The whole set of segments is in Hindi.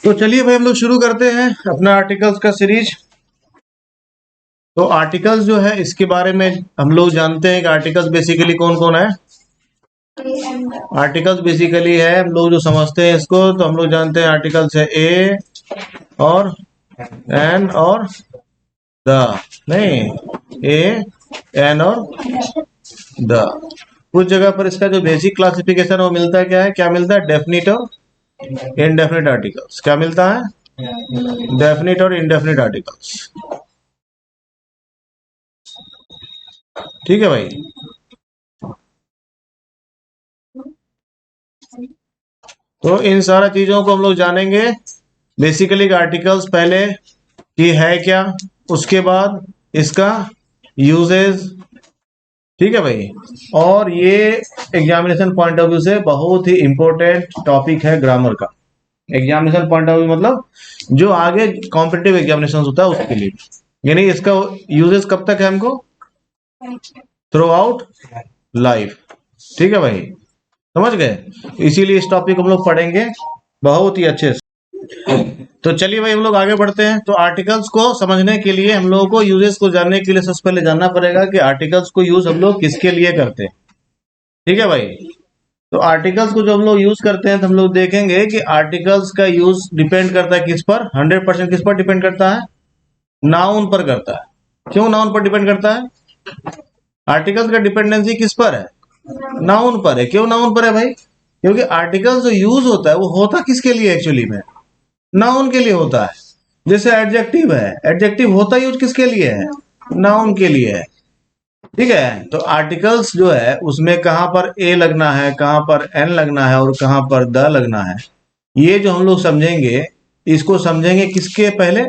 तो चलिए भाई हम लोग शुरू करते हैं अपना आर्टिकल्स का सीरीज। तो आर्टिकल्स जो है इसके बारे में हम लोग जानते हैं कि आर्टिकल्स बेसिकली कौन कौन है। आर्टिकल्स बेसिकली है हम लोग जो समझते हैं इसको, तो हम लोग जानते हैं आर्टिकल्स है ए और एन और द। नहीं, ए एन और द। कुछ जगह पर इसका जो बेसिक क्लासिफिकेशन है वो मिलता है, क्या है, क्या मिलता है, डेफिनिट और इनडेफिनिट आर्टिकल्स। क्या मिलता है, डेफिनिट और इनडेफिनिट आर्टिकल्स। ठीक है भाई। तो इन सारा चीजों को हम लोग जानेंगे। बेसिकली आर्टिकल्स पहले कि है क्या, उसके बाद इसका यूजेस। ठीक है भाई। और ये एग्जामिनेशन पॉइंट ऑफ व्यू से बहुत ही इंपॉर्टेंट टॉपिक है ग्रामर का। एग्जामिनेशन पॉइंट ऑफ व्यू मतलब जो आगे कॉम्पिटिटिव एग्जामिनेशन होता है उसके लिए, यानी इसका यूजेस कब तक है हमको, थ्रू आउट लाइफ। ठीक है भाई, समझ गए। इसीलिए इस टॉपिक को हम लोग पढ़ेंगे बहुत ही अच्छे से। तो चलिए भाई हम लोग आगे बढ़ते हैं। तो आर्टिकल्स को समझने के लिए हम लोगों को यूजेस को जानने के लिए सबसे पहले जानना पड़ेगा कि आर्टिकल्स को यूज हम लोग किसके लिए करते हैं। ठीक है भाई। तो आर्टिकल्स को जो हम लोग यूज करते हैं तो हम लोग देखेंगे कि आर्टिकल्स का यूज डिपेंड करता है किस पर, 100% किस पर डिपेंड करता है, नाउन पर करता है। क्यों नाउन पर डिपेंड करता है? आर्टिकल्स का डिपेंडेंसी किस पर है, नाउन पर है। क्यों नाउन पर है भाई? क्योंकि आर्टिकल जो यूज होता है वो होता किसके लिए, एक्चुअली में नाउन के लिए होता है। जैसे एडजेक्टिव है, एडजेक्टिव होता यूज किसके लिए है, नाउन के लिए है। ठीक है। तो आर्टिकल्स जो है उसमें कहां पर ए लगना है, कहां पर एन लगना है और कहां पर द लगना है, ये जो हम लोग समझेंगे, इसको समझेंगे किसके पहले,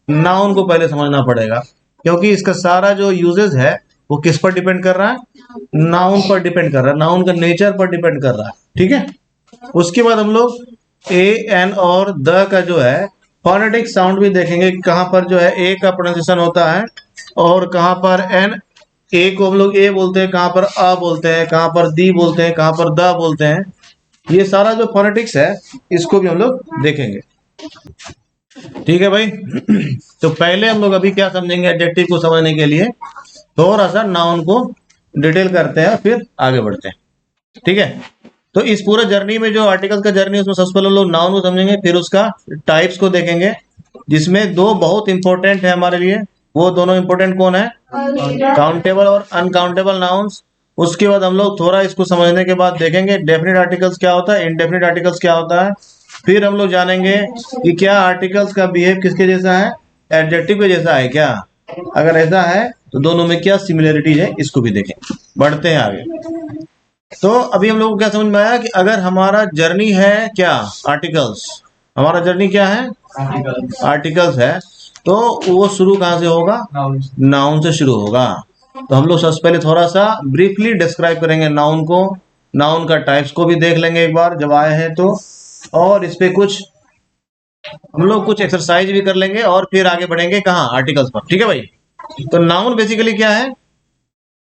नाउन को पहले समझना पड़ेगा। क्योंकि इसका सारा जो यूजेस है वो किस पर डिपेंड कर रहा है, नाउन पर डिपेंड कर रहा है, नाउन का नेचर पर डिपेंड कर रहा है। ठीक है। उसके बाद हम लोग ए एन और द का जो है फोनेटिक साउंड भी देखेंगे, कहां पर जो है ए का प्रोनाउंसिएशन होता है और कहां पर एन, ए को हम लोग ए बोलते हैं, कहां पर अ बोलते हैं, कहां पर दी बोलते हैं, कहां पर द बोलते हैं। ये सारा जो फोनेटिक्स है इसको भी हम लोग देखेंगे। ठीक है भाई। तो पहले हम लोग अभी क्या समझेंगे, एडजेक्टिव को समझने के लिए थोड़ा सा नाउन को डिटेल करते हैं फिर आगे बढ़ते हैं। ठीक है। तो इस पूरे जर्नी में जो आर्टिकल का जर्नी है उसमें सबसे पहले हम लोग नाउन को समझेंगे, फिर उसका टाइप्स को देखेंगे, जिसमें दो बहुत इंपॉर्टेंट है हमारे लिए। वो दोनों इंपॉर्टेंट कौन है, काउंटेबल और अनकाउंटेबल नाउन्स। उसके बाद हम लोग थोड़ा इसको समझने के बाद देखेंगे डेफिनेट आर्टिकल्स क्या होता है, इनडेफिनेट आर्टिकल्स क्या होता है। फिर हम लोग जानेंगे कि क्या आर्टिकल्स का बिहेव किसके जैसा है, एडजेक्टिव के जैसा है क्या, अगर ऐसा है तो दोनों में क्या सिमिलरिटीज है, इसको भी देखें। बढ़ते हैं आगे। तो अभी हम लोग को क्या समझ में आया कि अगर हमारा जर्नी है क्या, आर्टिकल्स, हमारा जर्नी क्या है, आर्टिकल्स है, तो वो शुरू कहां से होगा, नाउन से शुरू होगा। तो हम लोग सबसे पहले थोड़ा सा ब्रीफली डिस्क्राइब करेंगे नाउन को, नाउन का टाइप्स को भी देख लेंगे एक बार जब आए हैं तो, और इस पे कुछ हम लोग कुछ एक्सरसाइज भी कर लेंगे और फिर आगे बढ़ेंगे कहाँ, आर्टिकल्स पर। ठीक है भाई। तो नाउन बेसिकली क्या है,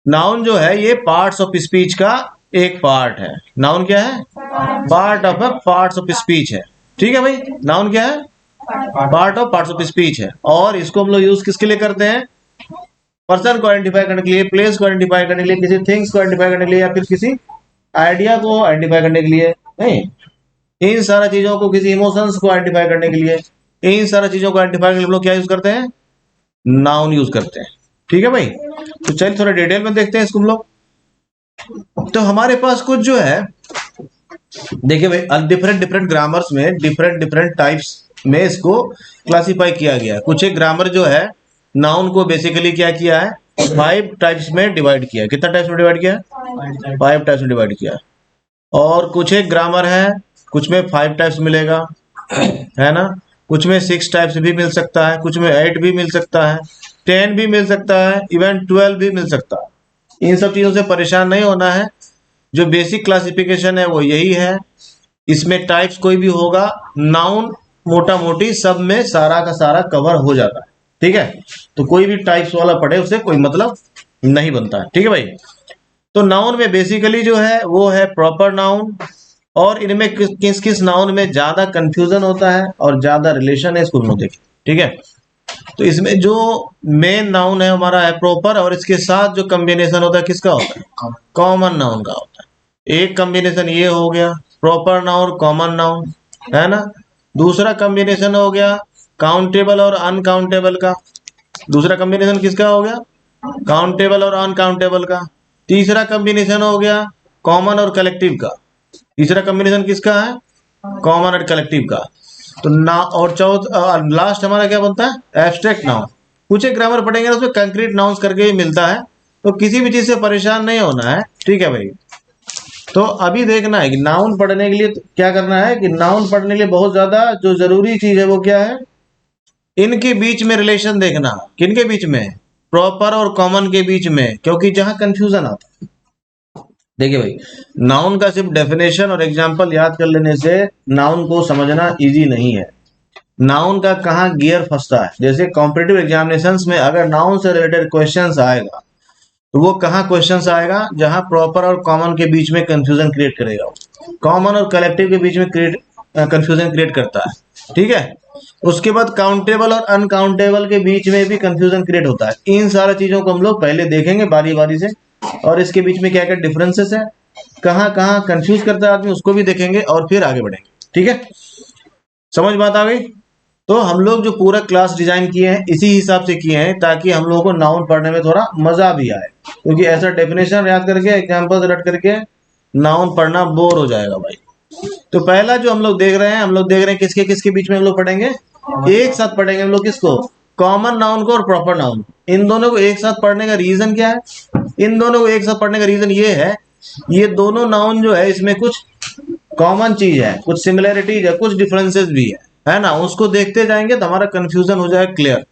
नाउन जो है ये पार्ट्स ऑफ स्पीच का एक पार्ट है। नाउन क्या है, part of parts of speech है। ठीक है भाई। नाउन क्या है, part of parts of speech है। और इसको हम लोग यूज किसके लिए करते हैं, पर्सन को आइडेंटिफाई करने के लिए, प्लेस को आइडेंटिफाई करने के लिए, किसी थिंग्स को आइडेंटिफाई करने के लिए, या फिर किसी आइडिया को आइडेंटिफाई करने के लिए। नहीं, इन सारा चीजों को, किसी इमोशंस को आइडेंटिफाई करने के लिए, इन सारा चीजों को आइडेंटिफाई करने के लिए हम लोग क्या यूज करते हैं, नाउन यूज करते हैं। ठीक है भाई। तो चलिए थोड़ा डिटेल में देखते हैं इसको हम लोग। तो हमारे पास कुछ जो है, देखिए भाई, डिफरेंट डिफरेंट ग्रामर्स में डिफरेंट डिफरेंट टाइप्स में इसको क्लासिफाई किया गया है। कुछ एक ग्रामर जो है नाउन को बेसिकली क्या किया है, 5 टाइप्स में डिवाइड किया है। कितना टाइप्स में डिवाइड किया है, 5 टाइप्स में डिवाइड किया है। और कुछ एक ग्रामर है, कुछ में 5 टाइप्स मिलेगा, है ना, कुछ में 6 टाइप्स भी मिल सकता है, कुछ में 8 भी मिल सकता है, 10 भी मिल सकता है, इवन 12 भी मिल सकता है। इन सब चीजों से परेशान नहीं होना है, जो बेसिक क्लासिफिकेशन है वो यही है। इसमें टाइप्स कोई भी होगा, नाउन मोटा मोटी सब में सारा का सारा कवर हो जाता है। ठीक है। तो कोई भी टाइप्स वाला पढ़े उससे कोई मतलब नहीं बनता है। ठीक है भाई। तो नाउन में बेसिकली जो है वो है प्रॉपर नाउन, और इनमें किस किस नाउन में ज्यादा कंफ्यूजन होता है और ज्यादा रिलेशन है, इसको हम लोग देखें। ठीक है, तो इसमें जो मेन नाउन है हमारा है प्रॉपर, और इसके साथ जो कॉम्बिनेशन होता है किसका होता है, कॉमन नाउन का होता है। एक कॉम्बिनेशन ये हो गया प्रॉपर नाउन कॉमन नाउन, है ना। दूसरा कॉम्बिनेशन हो गया काउंटेबल और अनकाउंटेबल का। दूसरा कॉम्बिनेशन किसका हो गया, काउंटेबल और अनकाउंटेबल का। तीसरा कॉम्बिनेशन हो गया कॉमन और कलेक्टिव का। तीसरा कॉम्बिनेशन किसका है, कॉमन और कलेक्टिव का। तो ना और लास्ट हमारा क्या बनता है, एब्स्ट्रैक्ट नाउन। कुछ एक ग्रामर पढ़ेंगे ना उसमें कंक्रीट नाउन्स करके ही मिलता है, तो किसी भी चीज से परेशान नहीं होना है। ठीक है भाई, तो अभी देखना है कि नाउन पढ़ने के लिए तो क्या करना है, कि नाउन पढ़ने के लिए बहुत ज्यादा जो जरूरी चीज है वो क्या है, इनके बीच में रिलेशन देखना। किनके बीच में, प्रॉपर और कॉमन के बीच में, क्योंकि जहां कंफ्यूजन आता है। देखिए भाई, नाउन का सिर्फ डेफिनेशन और एग्जाम्पल याद कर लेने से नाउन को समझना इजी नहीं है। नाउन का कहाँ गियर फंसता है, जैसे कॉम्पिटिटिव एग्जामिनेशंस में अगर नाउन से रिलेटेड क्वेश्चंस आएगा तो वो कहाँ क्वेश्चंस आएगा, जहां प्रॉपर और कॉमन के बीच में कंफ्यूजन क्रिएट करेगा, कॉमन और कलेक्टिव के बीच में कंफ्यूजन क्रिएट करता है। ठीक है, उसके बाद काउंटेबल और अनकाउंटेबल के बीच में भी कंफ्यूजन क्रिएट होता है। इन सारी चीजों को हम लोग पहले देखेंगे बारी बारी से, और इसके बीच में क्या क्या डिफरेंसेस है, कहाँ कहाँ कंफ्यूज करता है आदमी, उसको भी देखेंगे और फिर आगे बढ़ेंगे। ठीक है, समझ बात आ गई। तो हम लोग जो पूरा क्लास डिजाइन किए हैं इसी हिसाब से किए हैं, ताकि हम लोगों को नाउन पढ़ने में थोड़ा मजा भी आए, क्योंकि ऐसा डेफिनेशन याद करके एग्जाम्पल रट करके नाउन पढ़ना बोर हो जाएगा भाई। तो पहला जो हम लोग देख रहे हैं, हम लोग देख रहे हैं किसके किसके बीच में हम लोग पढ़ेंगे, एक साथ पढ़ेंगे हम लोग किसको, कॉमन नाउन को और प्रॉपर नाउन। इन दोनों को एक साथ पढ़ने का रीजन क्या है, इन दोनों को एक साथ पढ़ने का रीजन ये है, ये दोनों नाउन जो है इसमें कुछ कॉमन चीज है, कुछ सिमिलैरिटीज है, कुछ डिफरेंसेस भी है ना। उसको देखते जाएंगे तो हमारा कंफ्यूजन हो जाएगा क्लियर।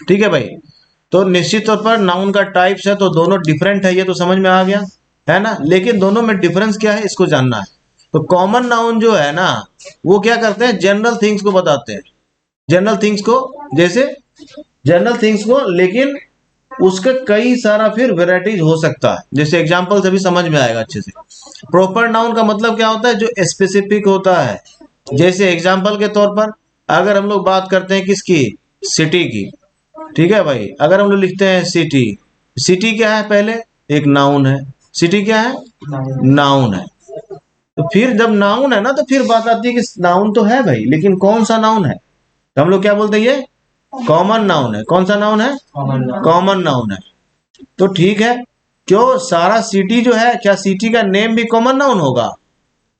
ठीक है भाई, तो निश्चित तौर पर नाउन का टाइप्स है तो दोनों डिफरेंट है, ये तो समझ में आ गया है ना। लेकिन दोनों में डिफरेंस क्या है इसको जानना है। तो कॉमन नाउन जो है ना वो क्या करते हैं, जनरल थिंग्स को बताते हैं, जनरल थिंग्स को, जैसे जनरल थिंग्स को, लेकिन उसका कई सारा फिर वेराइटीज हो सकता है, जैसे एग्जांपल से भी समझ में आएगा अच्छे से। प्रॉपर नाउन का मतलब क्या होता है, जो स्पेसिफिक होता है। जैसे एग्जांपल के तौर पर अगर हम लोग बात करते हैं किसकी, सिटी की। ठीक है भाई, अगर हम लोग लिखते हैं सिटी, सिटी क्या है, पहले एक नाउन है। सिटी क्या है, नाउन है। तो फिर जब नाउन है ना तो फिर बात आती है कि नाउन तो है भाई, लेकिन कौन सा नाउन है, तो हम लोग क्या बोलते हैं, ये कॉमन नाउन है। कौन सा नाउन है, कॉमन नाउन है। तो ठीक है, क्यों सारा सिटी जो है, क्या सिटी का नेम भी कॉमन नाउन होगा,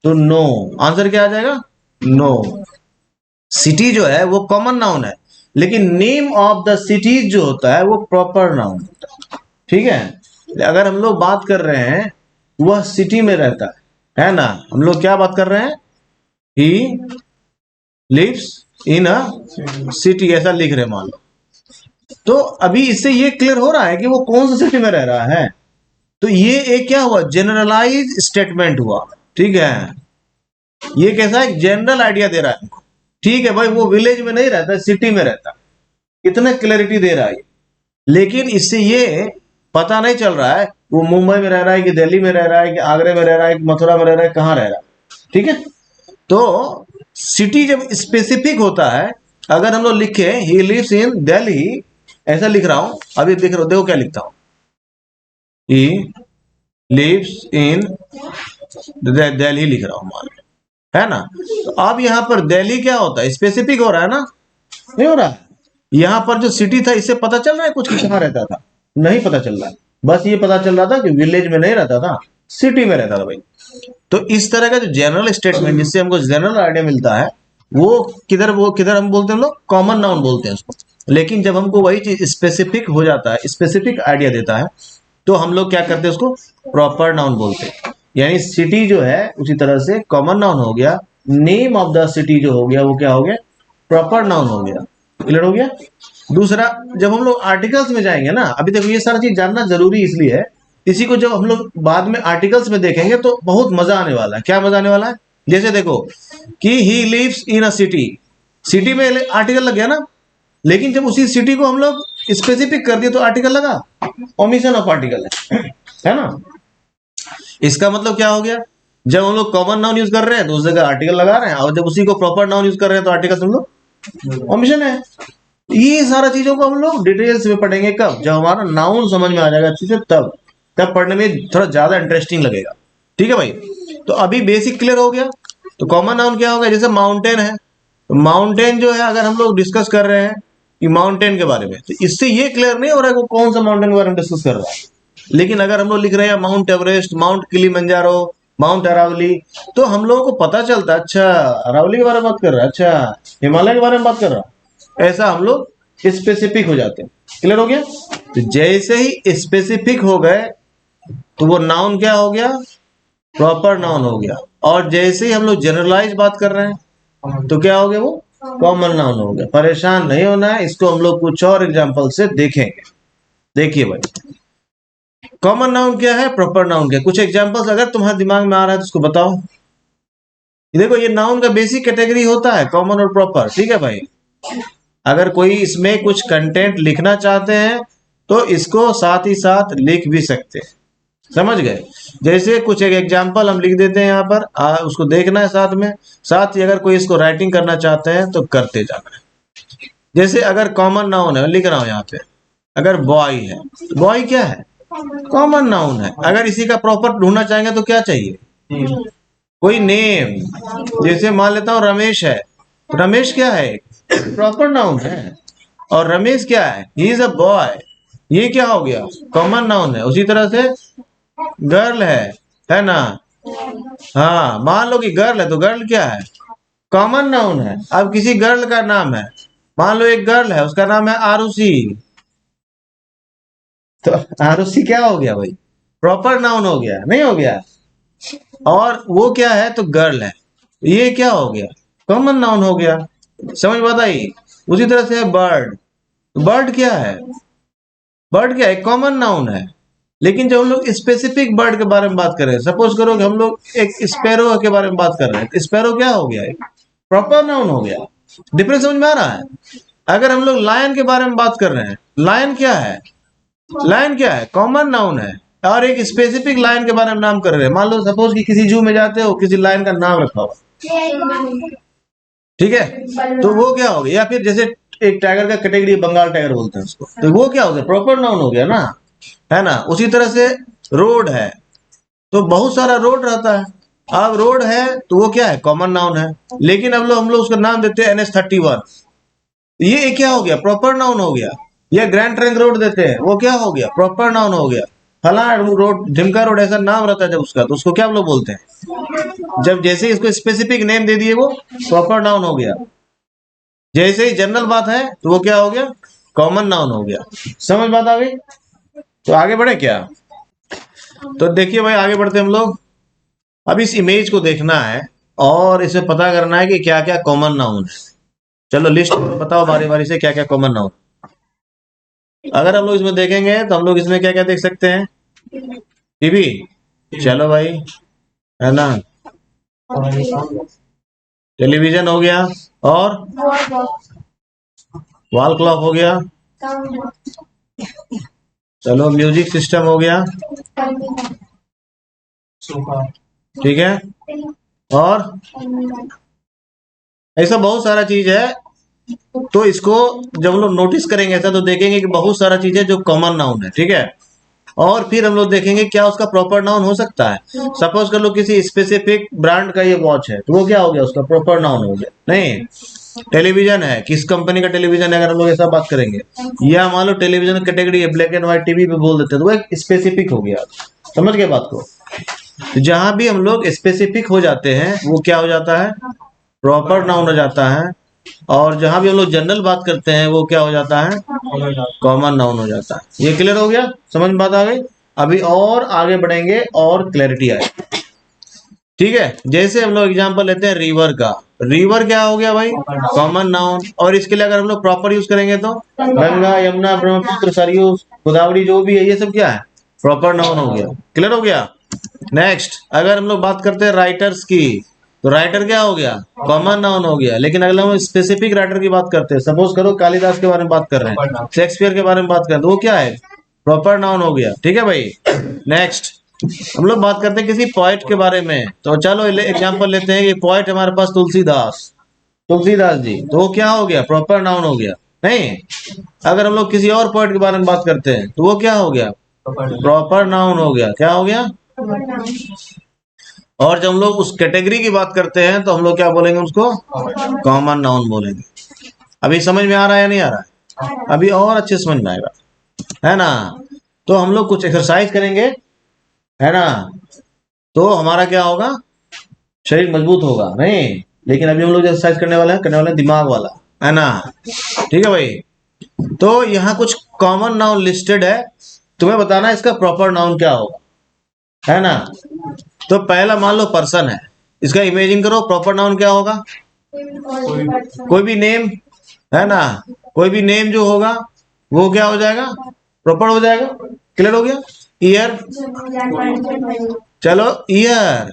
तो नो, आंसर क्या आ जाएगा, नो। सिटी जो है वो कॉमन नाउन है, लेकिन नेम ऑफ द सिटीज जो होता है वो प्रॉपर नाउन होता है। ठीक है, अगर हम लोग बात कर रहे हैं वह सिटी में रहता है ना, हम लोग क्या बात कर रहे हैं, ही लिव्स इन अ सिटी, ऐसा लिख रहे हैं मान लो। तो अभी इससे ये क्लियर हो रहा है कि वो कौन सा सिटी में रह रहा है। तो ये एक क्या हुआ, जनरलाइज स्टेटमेंट हुआ। ठीक है, ये कैसा है, जनरल आइडिया दे रहा है। ठीक है भाई, वो विलेज में नहीं रहता, सिटी में रहता, इतना क्लैरिटी दे रहा है। लेकिन इससे ये पता नहीं चल रहा है वो मुंबई में रह रहा है कि दिल्ली में रह रहा है कि आगरे में रह रहा है कि मथुरा में रह रहा है, कहाँ रह रहा है। ठीक है, तो सिटी जब स्पेसिफिक होता है, अगर हम लोग लिखे ही लिव्स इन दिल्ली, ऐसा लिख रहा हूं, अभी देख रहे हो, देखो क्या लिखता हूं, ही लिव्स इन दिल्ली लिख रहा हूं मान लो, है ना। तो अब यहां पर दिल्ली क्या होता है, स्पेसिफिक हो रहा है ना, नहीं हो रहा है। यहां पर जो सिटी था इससे पता चल रहा है कुछ कि कहां रहता था, नहीं पता चल रहा है। बस ये पता चल रहा था कि विलेज में नहीं रहता था, सिटी में रहता था भाई। तो इस तरह का जो जनरल स्टेटमेंट जिससे हमको जनरल आइडिया मिलता है, वो किधर हम बोलते हैं, लोग कॉमन नाउन बोलते हैं उसको। लेकिन जब हमको वही चीज स्पेसिफिक हो जाता है, स्पेसिफिक आइडिया देता है, तो हम लोग क्या करते हैं, उसको प्रॉपर नाउन बोलते हैं। यानी सिटी जो है उसी तरह से कॉमन नाउन हो गया, नेम ऑफ द सिटी जो हो गया वो क्या हो गया, प्रॉपर नाउन हो गया। क्लियर हो गया। दूसरा, जब हम लोग आर्टिकल्स में जाएंगे ना, अभी देखो ये सारा चीज जानना जरूरी इसलिए है, इसी को जब हम लोग बाद में आर्टिकल्स में देखेंगे तो बहुत मजा आने वाला है। क्या मजा आने वाला है, जैसे देखो कि he lives in a city, city में आर्टिकल लग गया ना, लेकिन जब उसी सिटी को हम लोग स्पेसिफिक कर दिए तो आर्टिकल लगा, ओमिशन ऑफ आर्टिकल है ना। इसका मतलब क्या हो गया, जब हम लोग कॉमन नाउन यूज कर रहे हैं तो उस जगह आर्टिकल लगा रहे हैं, और जब उसी को प्रॉपर नाउन यूज कर रहे हैं तो आर्टिकल समझो ओमिशन है। ये सारा चीजों को हम लोग डिटेल्स में पढ़ेंगे कब, जब हमारा नाउन समझ में आ जाएगा अच्छे से, तब पढ़ने में थोड़ा ज्यादा इंटरेस्टिंग लगेगा। ठीक है भाई, तो अभी बेसिक क्लियर हो गया। तो कॉमन नाउन क्या होगा, जैसे माउंटेन है, तो माउंटेन जो है अगर हम लोग डिस्कस कर रहे हैं कि माउंटेन के बारे में, तो इससे ये क्लियर नहीं हो रहा है वो कौन सा माउंटेन के बारे में डिस्कस कर रहा है। लेकिन अगर हम लोग लिख रहे हैं mount Everest, mount Kilimanjaro, mount Aravalli, तो हम लोगों को पता चलता है अच्छा अरावली के बारे में बात कर रहा है, अच्छा हिमालय के बारे में बात कर रहा है। ऐसा हम लोग स्पेसिफिक हो जाते हैं। क्लियर हो गया। तो जैसे ही स्पेसिफिक हो गए तो वो नाउन क्या हो गया, प्रॉपर नाउन हो गया। और जैसे ही हम लोग जनरलाइज बात कर रहे हैं तो क्या हो गया, वो कॉमन नाउन हो गया। परेशान नहीं होना है, इसको हम लोग कुछ और एग्जांपल से देखेंगे। देखिए भाई, कॉमन नाउन क्या है, प्रॉपर नाउन क्या है, कुछ एग्जांपल्स अगर तुम्हारे दिमाग में आ रहा है तो उसको बताओ। देखो ये नाउन का बेसिक कैटेगरी होता है कॉमन और प्रॉपर। ठीक है भाई, अगर कोई इसमें कुछ कंटेंट लिखना चाहते हैं तो इसको साथ ही साथ लिख भी सकते हैं। समझ गए। जैसे कुछ एक एग्जांपल हम लिख देते हैं यहाँ पर, उसको देखना है साथ में, साथ ही अगर कोई इसको राइटिंग करना चाहते हैं तो करते जाना है। जैसे अगर कॉमन नाउन है, लिख रहा हूं यहाँ पे, अगर बॉय है, बॉय क्या है, कॉमन नाउन है। अगर इसी का प्रॉपर ढूंढना चाहेंगे तो क्या चाहिए, कोई नेम। जैसे मान लेता हूँ रमेश है, तो रमेश क्या है, प्रॉपर नाउन है। और रमेश क्या है, ही इज अ बॉय, ये क्या हो गया, कॉमन नाउन है। उसी तरह से गर्ल है ना, हाँ मान लो कि गर्ल है तो गर्ल क्या है, कॉमन नाउन है। अब किसी गर्ल का नाम है, मान लो एक गर्ल है उसका नाम है आरुषि, तो आरुषि क्या हो गया भाई, प्रॉपर नाउन हो गया, नहीं हो गया। और वो क्या है, तो गर्ल है, ये क्या हो गया, कॉमन नाउन हो गया। समझ बात आई। उसी तरह से बर्ड, बर्ड क्या है, बर्ड क्या है, कॉमन नाउन है। लेकिन जब हम लोग स्पेसिफिक बर्ड के बारे में बात कर रहे हैं, सपोज करो कि हम लोग एक स्पैरो के बारे में बात कर रहे हैं, तो स्पैरो क्या हो गया, एक प्रॉपर नाउन हो गया। डिफरेंस समझ में आ रहा है। अगर हम लोग लायन के बारे में बात कर रहे हैं, लायन क्या है, लायन क्या है, कॉमन नाउन है। और एक स्पेसिफिक लायन के बारे में नाम कर रहे हैं, मान लो सपोज कि किसी जू में जाते हो, किसी लायन का नाम रखा हो, ठीक है, तो वो क्या हो गया। या फिर जैसे एक टाइगर का कैटेगरी बंगाल टाइगर बोलते हैं उसको, तो वो क्या हो गया, प्रॉपर नाउन हो गया ना, है ना। उसी तरह से रोड है, तो बहुत सारा रोड रहता है। अब रोड है तो वो क्या है, कॉमन नाउन है। लेकिन अब लोग हम लोग उसका नाम देते हैं NH31, ये क्या हो गया, प्रॉपर नाउन हो गया। या ग्रैंड ट्रंक रोड देते हैं, वो क्या हो गया, प्रॉपर नाउन हो गया। फला रोड, ढिमका रोड, ऐसा नाम रहता है जब उसका, तो उसको क्या हम लोग बोलते हैं, जब जैसे इसको स्पेसिफिक नेम दे दिए वो प्रॉपर नाउन हो गया। जैसे ही जनरल बात है तो वो क्या हो गया, कॉमन नाउन हो गया। समझ बात आ गई। तो आगे बढ़े क्या, तो देखिए भाई आगे बढ़ते हम लोग। अब इस इमेज को देखना है और इसे पता करना है कि क्या क्या कॉमन नाउन है। चलो लिस्ट बताओ बारी बारी से क्या क्या कॉमन नाउन। अगर हम लोग इसमें देखेंगे तो हम लोग इसमें क्या क्या देख सकते हैं, टीवी, चलो भाई, है ना, टेलीविजन हो गया, और वॉल क्लॉक हो गया, चलो म्यूजिक सिस्टम हो गया, ठीक है, और ऐसा बहुत सारा चीज है। तो इसको जब हम लोग नोटिस करेंगे ऐसा, तो देखेंगे कि बहुत सारा चीज है जो कॉमन नाउन है, ठीक है। और फिर हम लोग देखेंगे क्या उसका प्रॉपर नाउन हो सकता है। सपोज कर लो किसी स्पेसिफिक ब्रांड का ये वॉच है, तो वो क्या हो गया, उसका प्रॉपर नाउन हो गया। नहीं, टेलीविजन है, किस कंपनी का टेलीविजन है, अगर हम लोग ऐसा बात करेंगे। या मान लो टेलीविजन कैटेगरी है, ब्लैक एंड व्हाइट टीवी पे बोल देते हैं, तो वो एक स्पेसिफिक हो गया। समझ गए बात को। तो जहां भी हम लोग स्पेसिफिक हो जाते हैं वो क्या हो जाता है, प्रॉपर नाउन हो जाता है। और जहां भी हम लोग जनरल बात करते हैं वो क्या हो जाता है, कॉमन नाउन हो जाता है। ये क्लियर हो गया, समझ में बात आ गई। अभी और आगे बढ़ेंगे और क्लैरिटी आए, ठीक है। जैसे हम लोग एग्जांपल लेते हैं रिवर का, रिवर क्या हो गया भाई, कॉमन नाउन। और इसके लिए अगर हम लोग प्रॉपर यूज करेंगे तो गंगा, यमुना, ब्रह्मपुत्र, सरयू, गोदावरी जो भी है, ये सब क्या है, प्रॉपर नाउन हो गया। क्लियर हो गया। नेक्स्ट, अगर हम लोग बात करते हैं राइटर्स की, तो राइटर क्या हो गया, कॉमन नाउन हो गया। लेकिन अगर हम स्पेसिफिक राइटर की बात करते हैं, सपोज करो कालिदास के बारे में बात कर रहे हैं, शेक्सपियर के बारे में बात कर रहे हैं, तो वो क्या है, प्रॉपर नाउन हो गया। ठीक है भाई। नेक्स्ट, हम लोग बात करते हैं किसी पोएट के बारे में, तो चलो एग्जांपल लेते हैं कि पोएट हमारे पास तुलसीदास, तुलसीदास जी, तो वो क्या हो गया, प्रॉपर नाउन हो गया। नहीं, अगर हम लोग किसी और पोएट के बारे में बात करते हैं तो वो क्या हो गया, प्रॉपर नाउन हो गया। क्या हो गया? और जब हम लोग उस कैटेगरी की बात करते हैं तो हम लोग क्या बोलेंगे उसको, कॉमन नाउन बोलेंगे। अभी समझ में आ रहा है या नहीं आ रहा है? अभी और अच्छे समझ में आएगा, है ना। तो हम लोग कुछ एक्सरसाइज करेंगे, है ना, तो हमारा क्या होगा, शरीर मजबूत होगा। नहीं, लेकिन अभी हम लोग जो एक्सरसाइज करने वाले हैं दिमाग वाला, है ना। ठीक है भाई। तो यहाँ कुछ कॉमन नाउन लिस्टेड है, तुम्हें बताना है इसका प्रॉपर नाउन क्या होगा, है ना। तो पहला मान लो पर्सन है, इसका इमेजिन करो प्रॉपर नाउन क्या होगा, कोई भी नेम, है ना, कोई भी नेम जो होगा वो क्या हो जाएगा, प्रॉपर हो जाएगा। क्लियर हो गया? ईयर, चलो year,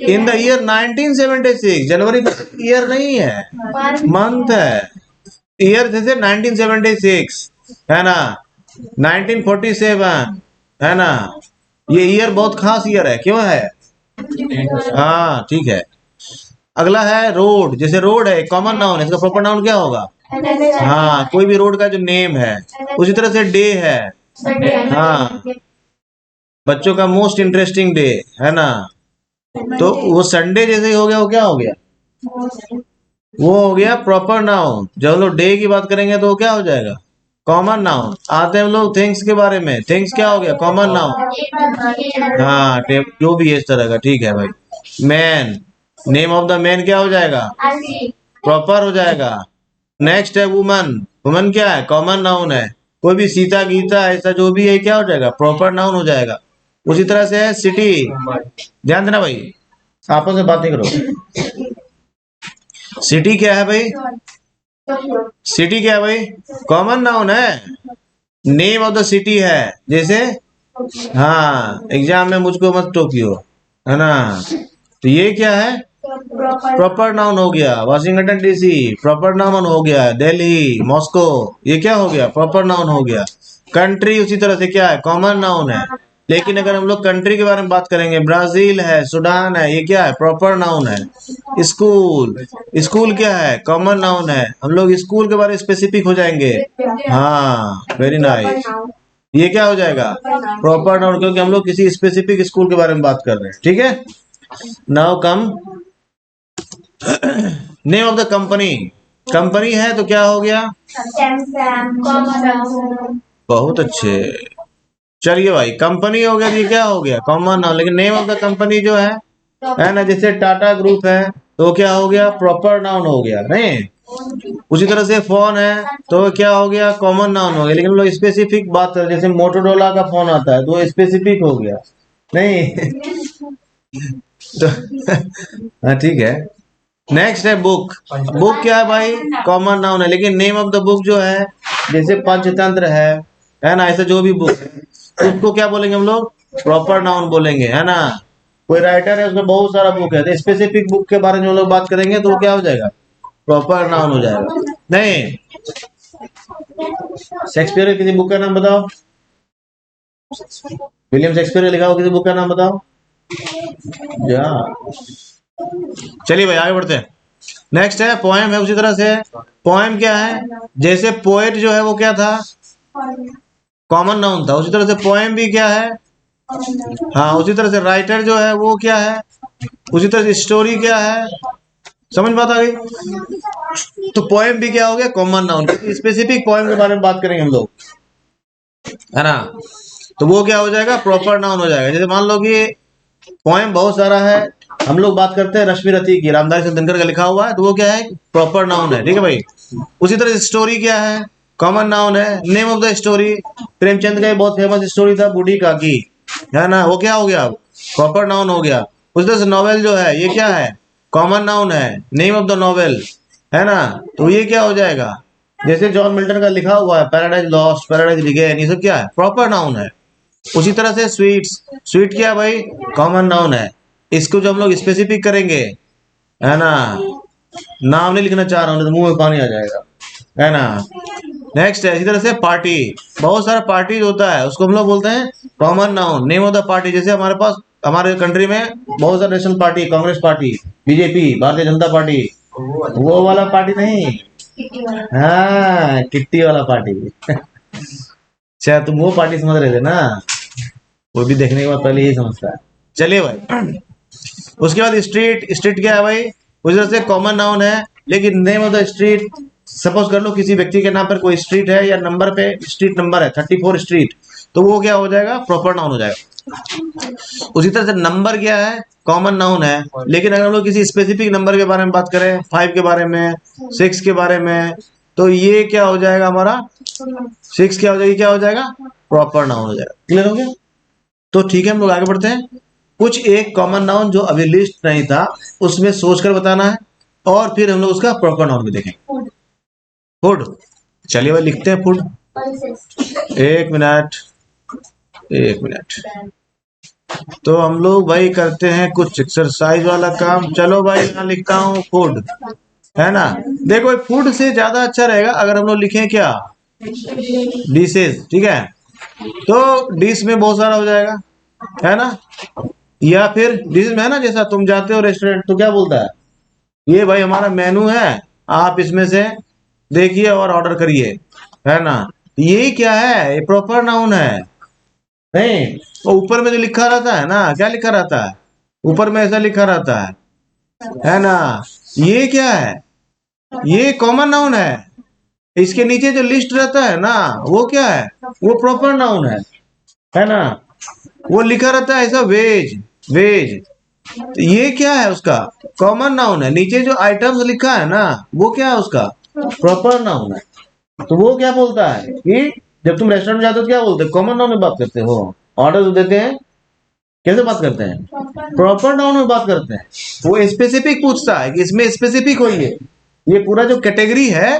in the year 1976, January year नहीं है, मंथ है। ईयर जैसे 1976, है ना, 1947, है ना, ये ईयर बहुत खास ईयर है, क्यों है? हाँ ठीक है। अगला है रोड, जैसे रोड है कॉमन नाउन है, इसका प्रॉपर नाउन क्या होगा, हाँ कोई भी रोड का जो नेम है। उसी तरह से डे है, हाँ बच्चों का मोस्ट इंटरेस्टिंग डे, है ना, तो वो संडे जैसे ही हो गया, वो क्या हो गया, वो हो गया प्रॉपर नाउन। जब हम लोग डे की बात करेंगे तो वो क्या हो जाएगा, कॉमन नाउन। आते हैं हम लोग थिंग्स के बारे में, थिंग्स क्या हो गया, कॉमन नाउन। हाँ जो भी है इस तरह का, ठीक है भाई। Man, name of the man क्या हो जाएगा, प्रॉपर हो जाएगा। नेक्स्ट है वुमन, वुमन क्या है, कॉमन नाउन है। कोई भी सीता गीता ऐसा जो भी है क्या हो जाएगा, प्रॉपर नाउन हो जाएगा। उसी तरह से है सिटी, ध्यान देना भाई, आपस में बात नहीं करो। सिटी क्या है भाई, सिटी क्या है भाई, कॉमन नाउन है। नेम ऑफ द सिटी है, जैसे हाँ एग्जाम में मुझको मत टोकियो, है ना, तो ये क्या है, प्रॉपर नाउन हो गया। वाशिंगटन डीसी प्रॉपर नाउन हो गया। दिल्ली, मॉस्को, ये क्या हो गया, प्रॉपर नाउन हो गया। कंट्री उसी तरह से क्या है, कॉमन नाउन है। लेकिन अगर हम लोग कंट्री के बारे में बात करेंगे, ब्राजील है, सूडान है, ये क्या है, प्रॉपर नाउन है। स्कूल, स्कूल क्या है, कॉमन नाउन है। हम लोग स्कूल के बारे में स्पेसिफिक हो जाएंगे, हाँ वेरी नाइस, ये क्या हो जाएगा, प्रॉपर नाउन, क्योंकि हम लोग किसी स्पेसिफिक स्कूल के बारे में बात कर रहे हैं। ठीक है, now come name of the company, company है तो क्या हो गया, बहुत अच्छे। चलिए भाई, कंपनी हो गया, ये क्या हो गया, कॉमन नाउन। लेकिन नेम ऑफ द कंपनी जो है ना, जैसे टाटा ग्रुप है तो क्या हो गया, प्रॉपर नाउन हो गया। नहीं, उसी तरह से फोन है तो क्या हो गया, कॉमन नाउन हो गया। लेकिन हम लोग स्पेसिफिक बात करें, जैसे मोटोरोला का फोन आता है तो वो स्पेसिफिक हो गया। नहीं तो हाँ ठीक है। नेक्स्ट है बुक, बुक क्या है भाई, कॉमन नाउन है। लेकिन नेम ऑफ द बुक जो है, जैसे पंचतंत्र है ना, ऐसा जो भी बुक है तो उसको क्या बोलेंगे हम लोग, प्रॉपर नाउन बोलेंगे, है ना। कोई राइटर है उसमें बहुत सारा बुक है, तो स्पेसिफिक बुक के बारे में हम लोग बात करेंगे तो वो क्या हो जाएगा, प्रॉपर नाउन हो जाएगा। नहीं, शेक्सपियर की किसी बुक का नाम बताओ, विलियम शेक्सपियर ने लिखा हो किसी बुक का नाम बताओ या। चलिए भाई आगे बढ़ते हैं। नेक्स्ट है पोएम है, उसी तरह से पोएम क्या है, जैसे पोएट जो है वो क्या था, कॉमन नाउन था। उसी तरह से पोएम भी क्या है, हाँ उसी तरह से राइटर जो है वो क्या है, उसी तरह से स्टोरी क्या है। समझ बात आ गई? तो पोएम भी क्या हो गया, कॉमन नाउन। स्पेसिफिक पोएम के बारे में बात करेंगे हम लोग, है ना, तो वो क्या हो जाएगा, प्रॉपर नाउन हो जाएगा। जैसे मान लो कि पोएम बहुत सारा है, हम लोग बात करते हैं रश्मि रथी की, रामधारी सिंह दिनकर का लिखा हुआ है, तो वो क्या है, प्रॉपर नाउन है। ठीक है भाई। उसी तरह से स्टोरी क्या है, कॉमन नाउन है। Name of the story, Premchand का बहुत फेमस स्टोरी था बूढ़ी काकी, है ना, वो क्या हो गया, प्रॉपर नाउन हो गया। उसी तरह से नॉवेल जो है ये क्या है, कॉमन नाउन है। नेम ऑफ द नॉवेल, है ना, तो ये क्या हो जाएगा, जैसे जॉन मिल्टन का लिखा हुआ है पैराडाइज लॉस्ट, पैराडाइज रिगेन, ये सब क्या है, प्रॉपर नाउन है। उसी तरह से स्वीट्स, स्वीट क्या है भाई, कॉमन नाउन है। इसको जो हम लोग स्पेसिफिक करेंगे, है ना, नाम नहीं लिखना चाह रहा हूँ तो मुंह में पानी आ जाएगा, है ना, नेक्स्ट है इसी तरह से पार्टी, बहुत सारा पार्टी होता है, उसको हम लोग बोलते हैं common noun, name of the party. जैसे हमारे पास हमारे कंट्री में बहुत सारे national party, Congress party, BJP, Bharatiya Janata party, वो वाला पार्टी नहीं, हाँ किट्टी वाला पार्टी। अच्छा तुम वो पार्टी समझ रहे थे ना, वो भी देखने के बाद पहले यही समझता है। चलिए भाई, उसके बाद स्ट्रीट, स्ट्रीट क्या है भाई, उस तरह से कॉमन नाउन है, लेकिन name of the street, suppose कर लो किसी व्यक्ति के नाम पर कोई स्ट्रीट है या नंबर पे स्ट्रीट नंबर है 34 स्ट्रीट, तो वो क्या हो जाएगा, प्रॉपर नाउन हो जाएगा। उसी तरह से नंबर क्या है, कॉमन नाउन है, लेकिन अगर हम लोग किसी स्पेसिफिक नंबर के बारे में बात करें, 5 के बारे में, 6 के बारे में, तो ये क्या हो जाएगा हमारा, 6 क्या हो जाएगी, क्या हो जाएगा, प्रॉपर नाउन हो जाएगा। क्लियर हो गया? तो ठीक है, हम लोग आगे बढ़ते हैं। कुछ एक कॉमन नाउन जो अभी लिस्ट नहीं था उसमें सोचकर बताना है, और फिर हम लोग उसका प्रॉपर नाउन भी देखेंगे। फूड, चलिए भाई लिखते हैं फूड। एक मिनट, एक मिनट, तो हम लोग भाई करते हैं कुछ एक्सरसाइज वाला काम। चलो भाई यहाँ लिखता हूँ फूड, है ना। देखो फूड से ज्यादा अच्छा रहेगा अगर हम लोग लिखें क्या, डिशेज, ठीक है। तो डिश में बहुत सारा हो जाएगा, है ना, या फिर डिश में है ना, जैसा तुम जाते हो रेस्टोरेंट तो क्या बोलता है, ये भाई हमारा मेनू है, आप इसमें से देखिए और ऑर्डर करिए, है ना। ये क्या है, ये प्रॉपर नाउन है नहीं। वो ऊपर में जो लिखा रहता है ना, क्या लिखा रहता है ऊपर में, ऐसा लिखा रहता है ना, ये क्या है, ये कॉमन नाउन है। इसके नीचे जो लिस्ट रहता है ना, वो क्या है, वो प्रॉपर नाउन है ना। वो लिखा रहता है ऐसा वेज, वेज, तो ये क्या है, उसका कॉमन नाउन है। नीचे जो आइटम्स लिखा है ना, वो क्या है, उसका प्रॉपर नाउन है। तो वो क्या बोलता है कि जब तुम रेस्टोरेंट में जाते हो क्या बोलते हो, कॉमन नाउन में बात करते हो, ऑर्डर जो देते हैं कैसे बात करते हैं, प्रॉपर नाउन में बात करते हैं। वो स्पेसिफिक पूछता है कि इसमें स्पेसिफिक होइए, ये पूरा जो कैटेगरी है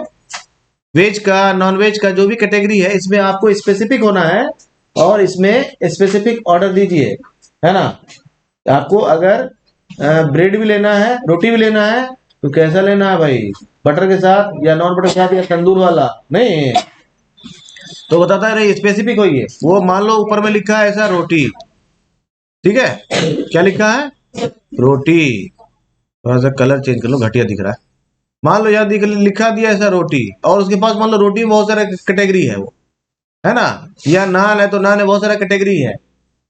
वेज का, नॉन वेज का, जो भी कैटेगरी है, इसमें आपको स्पेसिफिक होना है और इसमें स्पेसिफिक ऑर्डर दीजिए, है ना। आपको अगर ब्रेड भी लेना है, रोटी भी लेना है, तो कैसा लेना है भाई, बटर के साथ या नॉन बटर के साथ या तंदूर वाला, नहीं तो बताता है, स्पेसिफिक होइए। वो मान लो ऊपर में लिखा है ऐसा रोटी, ठीक है, क्या लिखा है, रोटी, थोड़ा सा कलर चेंज कर लो, घटिया दिख रहा है। मान लो यार लिखा दिया ऐसा रोटी, और उसके पास मान लो रोटी में बहुत सारा कैटेगरी है, वो है ना, या नान है तो नान में बहुत सारा कैटेगरी है,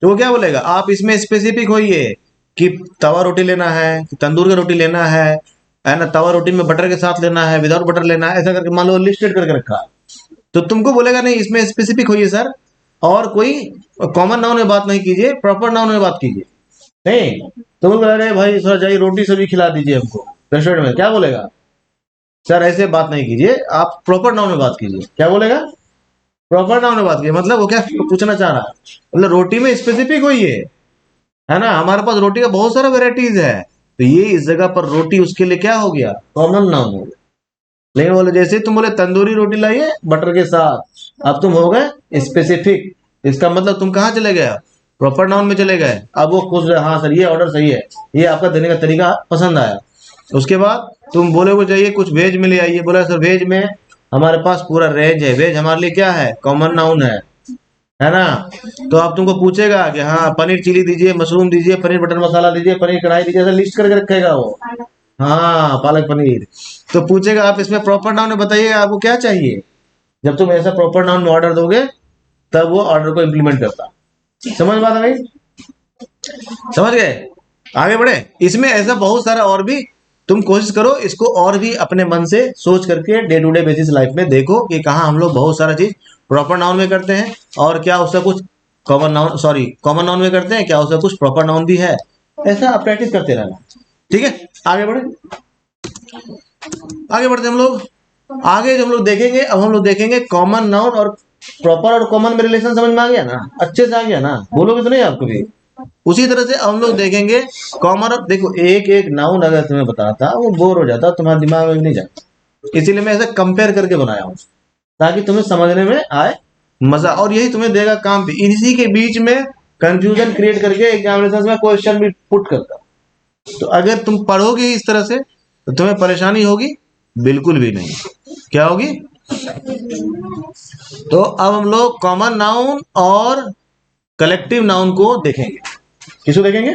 तो वो क्या बोलेगा, आप इसमें स्पेसिफिक होइए कि तवा रोटी लेना है कि तंदूर की रोटी लेना है ना, तवा रोटी में बटर के साथ लेना है, विदाउट बटर लेना है, ऐसा करके मान लो लिस्टेड करके रखा है। तो तुमको बोलेगा नहीं इसमें स्पेसिफिक होइए सर, और कोई कॉमन नाउन में बात नहीं कीजिए, प्रॉपर नाउन में बात कीजिए। नहीं तो बोल रहे भाई सर जाइए रोटी सब्जी खिला दीजिए हमको रेस्टोरेंट में, क्या बोलेगा, सर ऐसे बात नहीं कीजिए, आप प्रॉपर नाउन में बात कीजिए। क्या बोलेगा, प्रॉपर नाउन में बात कीजिए। मतलब वो क्या पूछना चाह रहा है, मतलब रोटी में स्पेसिफिक होइए, है ना। हमारे पास रोटी का बहुत सारा वेराइटीज है, तो ये इस जगह पर रोटी उसके लिए क्या हो गया, कॉमन नाउन हो गया। लेकिन बोले जैसे तुम बोले तंदूरी रोटी लाइए बटर के साथ, अब तुम हो गए स्पेसिफिक, इसका मतलब तुम कहाँ चले गए, प्रॉपर नाउन में चले गए। अब वो खुश रहे, हाँ सर ये ऑर्डर सही है, ये आपका देने का तरीका पसंद आया। उसके बाद तुम बोले वो चाहिए कुछ वेज में ले आइए, बोला सर वेज में हमारे पास पूरा रेंज है, वेज हमारे लिए क्या है, कॉमन नाउन है ना। तो अब तुमको पूछेगा कि हाँ पनीर चिली दीजिए, मशरूम दीजिए, पनीर बटर मसाला दीजिए, पनीर कढ़ाई दीजिए, ऐसा लिस्ट करके रखेगा वो, हाँ पालक पनीर। तो पूछेगा आप इसमें प्रॉपर नाउन में बताइए आपको क्या चाहिए। जब तुम ऐसा प्रॉपर नाउन में ऑर्डर दोगे तब वो ऑर्डर को इम्प्लीमेंट करता। समझ बात है, समझ गए, आगे बढ़े। इसमें ऐसा बहुत सारा और भी, तुम कोशिश करो इसको और भी अपने मन से सोच करके day to day basis life में देखो कि कहाँ हम लोग बहुत सारा चीज प्रॉपर नाउन में करते हैं और क्या उसका कुछ common noun, sorry common noun में करते हैं, क्या उसका कुछ प्रॉपर नाउन भी है। ऐसा आप प्रैक्टिस करते रहना, ठीक है। आगे बढ़े, आगे बढ़ते हम लोग। आगे जो हम लोग देखेंगे, अब हम लोग देखेंगे कॉमन नाउन और प्रॉपर और कॉमन में रिलेशन समझ में आ गया ना, अच्छे से आ गया ना, बोलोगे तो नहीं आपको भी। उसी तरह से हम लोग देखेंगे कॉमन और, देखो एक एक नाउन अगर तुम्हें बताता वो बोर हो जाता, तुम्हारे दिमाग में नहीं जाता, इसीलिए मैं ऐसा कंपेयर करके बनाया हूँ ताकि तुम्हें समझने में आए मजा, और यही तुम्हें देगा काम भी। इसी के बीच में कंफ्यूजन क्रिएट करके एग्जामिनेशन में क्वेश्चन भी पुट करता। तो अगर तुम पढ़ोगे इस तरह से तो तुम्हें परेशानी होगी बिल्कुल भी नहीं। क्या होगी, तो अब हम लोग कॉमन नाउन और कलेक्टिव नाउन को देखेंगे। किसको देखेंगे?